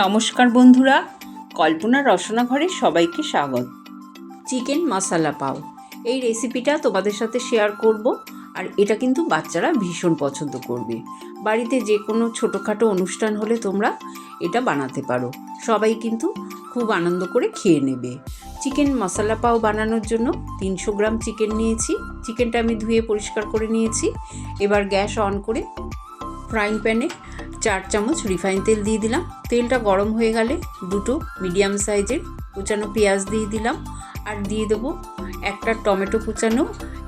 নমস্কার বন্ধুরা, কল্পনার রসনা ঘরে সবাইকে স্বাগত। চিকেন মশলা পাও এই রেসিপিটা তোমাদের সাথে শেয়ার করব। আর এটা কিন্তু বাচ্চারা ভীষণ পছন্দ করবে। বাড়িতে যে কোনো ছোটোখাটো অনুষ্ঠান হলে তোমরা এটা বানাতে পারো, সবাই কিন্তু খুব আনন্দ করে খেয়ে নেবে। চিকেন মশলা পাও বানানোর জন্য 300 গ্রাম চিকেন নিয়েছি। চিকেনটা আমি ধুয়ে পরিষ্কার করে নিয়েছি। এবার গ্যাস অন করে ফ্রাইং প্যানে 4 চামচ রিফাইন তেল দিয়ে দিলাম। তেলটা গরম হয়ে গেলে দুটো মিডিয়াম সাইজের কুচানো পেঁয়াজ দিয়ে দিলাম। আর দিয়ে দেবো একটা টমেটো কুচানো,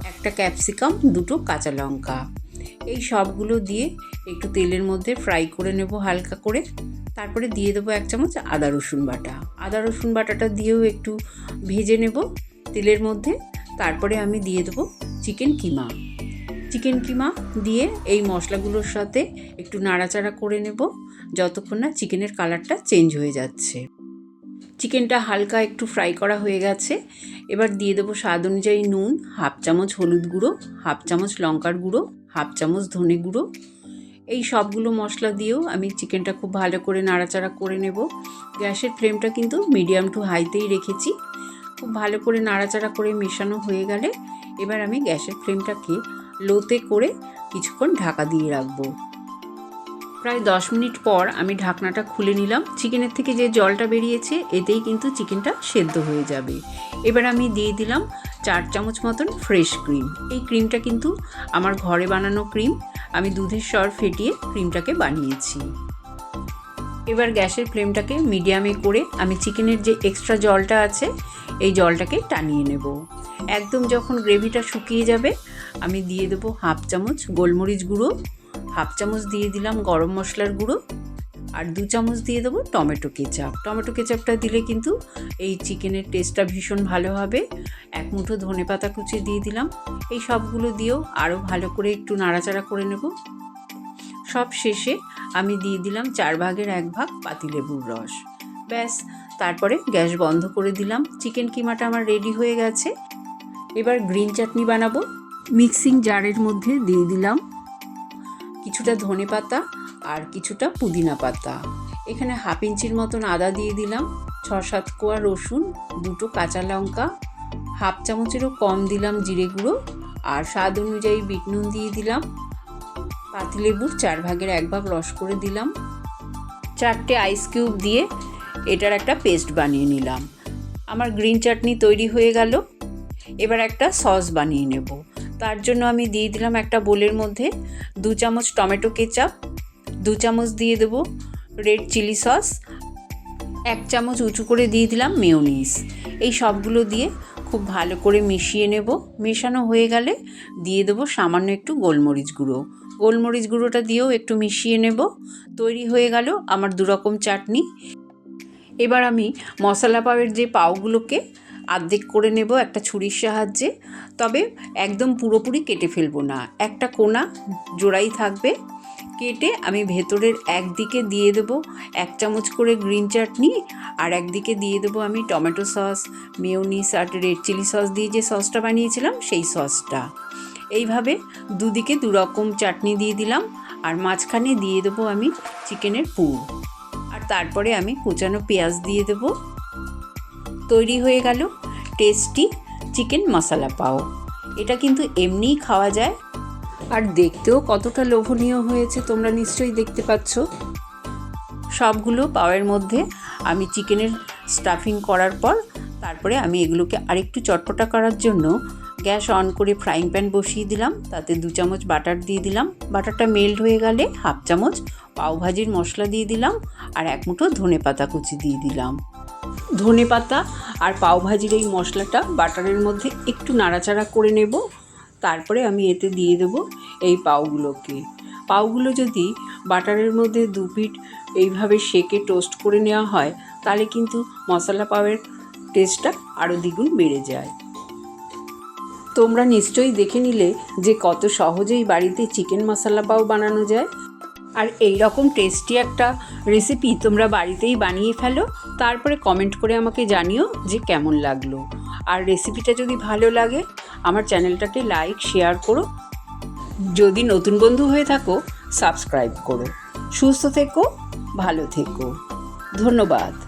একটা ক্যাপসিকাম, দুটো কাঁচা লঙ্কা। এই সবগুলো দিয়ে একটু তেলের মধ্যে ফ্রাই করে নেব হালকা করে। তারপরে দিয়ে দেবো 1 চামচ আদা রসুন বাটা। আদা রসুন বাটাটা দিয়েও একটু ভেজে নেব তেলের মধ্যে। তারপরে আমি দিয়ে দেবো চিকেন কিমা দিয়ে এই মশলাগুলোর সাথে একটু নাড়াচাড়া করে নেব যতক্ষণ না চিকেনের কালারটা চেঞ্জ হয়ে যাচ্ছে। চিকেনটা হালকা একটু ফ্রাই করা হয়ে গেছে। এবার দিয়ে দেবো স্বাদ অনুযায়ী নুন, 1/2 চামচ হলুদ গুঁড়ো, 1/2 চামচ লঙ্কার গুঁড়ো, 1/2 চামচ ধনে গুঁড়ো। এই সবগুলো মশলা দিয়েও আমি চিকেনটা খুব ভালো করে নাড়াচাড়া করে নেব। গ্যাসের ফ্লেমটা কিন্তু মিডিয়াম টু হাইতেই রেখেছি। খুব ভালো করে নাড়াচাড়া করে মেশানো হয়ে গেলে এবার আমি গ্যাসের ফ্লেমটাকে লোতে করে কিছুক্ষণ ঢাকা দিয়ে রাখবো। প্রায় 10 মিনিট পর আমি ঢাকনাটা খুলে নিলাম। চিকেনের থেকে যে জলটা বেরিয়েছে এতেই কিন্তু চিকেনটা সেদ্ধ হয়ে যাবে। এবার আমি দিয়ে দিলাম 4 চামচ মতন ফ্রেশ ক্রিম। এই ক্রিমটা কিন্তু আমার ঘরে বানানো ক্রিম। আমি দুধের স্বর ফেটিয়ে ক্রিমটাকে বানিয়েছি। এবার গ্যাসের ফ্লেমটাকে মিডিয়ামে করে আমি চিকেনের যে এক্সট্রা জলটা আছে এই জলটাকে টানিয়ে নেব। একদম যখন গ্রেভিটা শুকিয়ে যাবে আমি দিয়ে দেবো 1/2 চামচ গোলমরিচ গুঁড়ো, 1/2 চামচ দিয়ে দিলাম গরম মশলার গুঁড়ো, আর 2 চামচ দিয়ে দেবো টমেটো কেচাপটা দিলে কিন্তু এই চিকেনের টেস্টটা ভীষণ ভালো হবে। 1 মুঠো ধনেপাতা কুচি দিয়ে দিলাম। এই সবগুলো দিয়েও আরও ভালো করে একটু নাড়াচাড়া করে নেব। সব শেষে আমি দিয়ে দিলাম 4 ভাগের 1 ভাগ পাতিলেবুর রস। ব্যাস, তারপরে গ্যাস বন্ধ করে দিলাম। চিকেন কিমাটা আমার রেডি হয়ে গেছে। এবার গ্রিন চাটনি বানাবো। মিক্সিং জারের মধ্যে দিয়ে দিলাম কিছুটা ধনেপাতা আর কিছুটা পুদিনা পাতা। এখানে 1/2 ইঞ্চির মতন আদা দিয়ে দিলাম, 6-7 কোয়া রসুন, 2টো কাঁচা লঙ্কা, 1/2 চামচেরও কম দিলাম জিরে গুঁড়ো, আর স্বাদ অনুযায়ী বিট নুন দিয়ে দিলাম। পাতিলেবুর 4 ভাগের 1 ভাগ রস করে দিলাম। 4টে আইস কিউব দিয়ে এটার একটা পেস্ট বানিয়ে নিলাম। আমার গ্রিন চাটনি তৈরি হয়ে গেল। এবার একটা সস বানিয়ে নেব। তার জন্য আমি দিয়ে দিলাম একটা বোলের মধ্যে 2 চামচ টমেটো কেচাপ, 2 চামচ দিয়ে দেবো রেড চিলি সস, 1 চামচ উঁচু করে দিয়ে দিলাম মেয়োনিজ। এই সবগুলো দিয়ে খুব ভালো করে মিশিয়ে নেব। মেশানো হয়ে গেলে দিয়ে দেবো সামান্য একটু গোলমরিচ গুঁড়োটা দিয়েও একটু মিশিয়ে নেব। তৈরি হয়ে গেল আমার 2 রকম চাটনি। এবার আমি মশলা পাওয়ের যে পাওগুলোকে আর্ধেক করে নেব একটা ছুরির সাহায্যে। তবে একদম পুরোপুরি কেটে ফেলবো না, একটা কোনা জোড়াই থাকবে। কেটে আমি ভেতরের একদিকে দিয়ে দেবো 1 চামচ করে গ্রিন চাটনি, আর একদিকে দিয়ে দেবো আমি টমেটো সস, মেয়োনিজ আর রেড চিলি সস দিয়ে যে সসটা বানিয়েছিলাম সেই সসটা। এইভাবে দুদিকে 2 রকম চাটনি দিয়ে দিলাম। আর মাঝখানে দিয়ে দেবো আমি চিকেনের পুর। আর তারপরে আমি কুচানো পেঁয়াজ দিয়ে দেবো। তৈরি হয়ে গেল টেস্টি চিকেন মশলা পাও। এটা কিন্তু এমনিই খাওয়া যায়, আর দেখতেও কতটা লোভনীয় হয়েছে তোমরা নিশ্চয়ই দেখতে পাচ্ছ। সবগুলো পাওয়ের মধ্যে আমি চিকেনের স্টাফিং করার পর তারপরে আমি এগুলোকে আরেকটু চটপটা করার জন্য গ্যাস অন করে ফ্রাইং প্যান বসিয়ে দিলাম। তাতে 2 চামচ বাটার দিয়ে দিলাম। বাটারটা মেল্ট হয়ে গেলে 1/2 চামচ পাওভাজির মশলা দিয়ে দিলাম, আর 1 মুঠো ধনেপাতা কুচি দিয়ে দিলাম। ধনেপাতা আর পাওভাজির এই মশলাটা বাটারের মধ্যে একটু নাড়াচাড়া করে নেব। তারপরে আমি এতে দিয়ে দেবো এই পাউগুলো যদি বাটারের মধ্যে 2 পিঠ এইভাবে সেকে টোস্ট করে নেওয়া হয় তাহলে কিন্তু মশলা পাওয়ের টেস্টটা আরও দ্বিগুণ বেড়ে যায়। তোমরা নিশ্চয়ই দেখে নিলে যে কত সহজেই বাড়িতে চিকেন মশলা পাও বানানো যায়। আর এই রকম টেস্টি একটা রেসিপি তোমরা বাড়িতেই বানিয়ে ফেলো। তারপরে কমেন্ট করে আমাকে জানিও যে কেমন লাগলো। আর রেসিপিটা যদি ভালো লাগে আমার চ্যানেলটাকে লাইক শেয়ার করো। যদি নতুন বন্ধু হয়ে থাকো সাবস্ক্রাইব করো। সুস্থ থেকো, ভালো থেকো। ধন্যবাদ।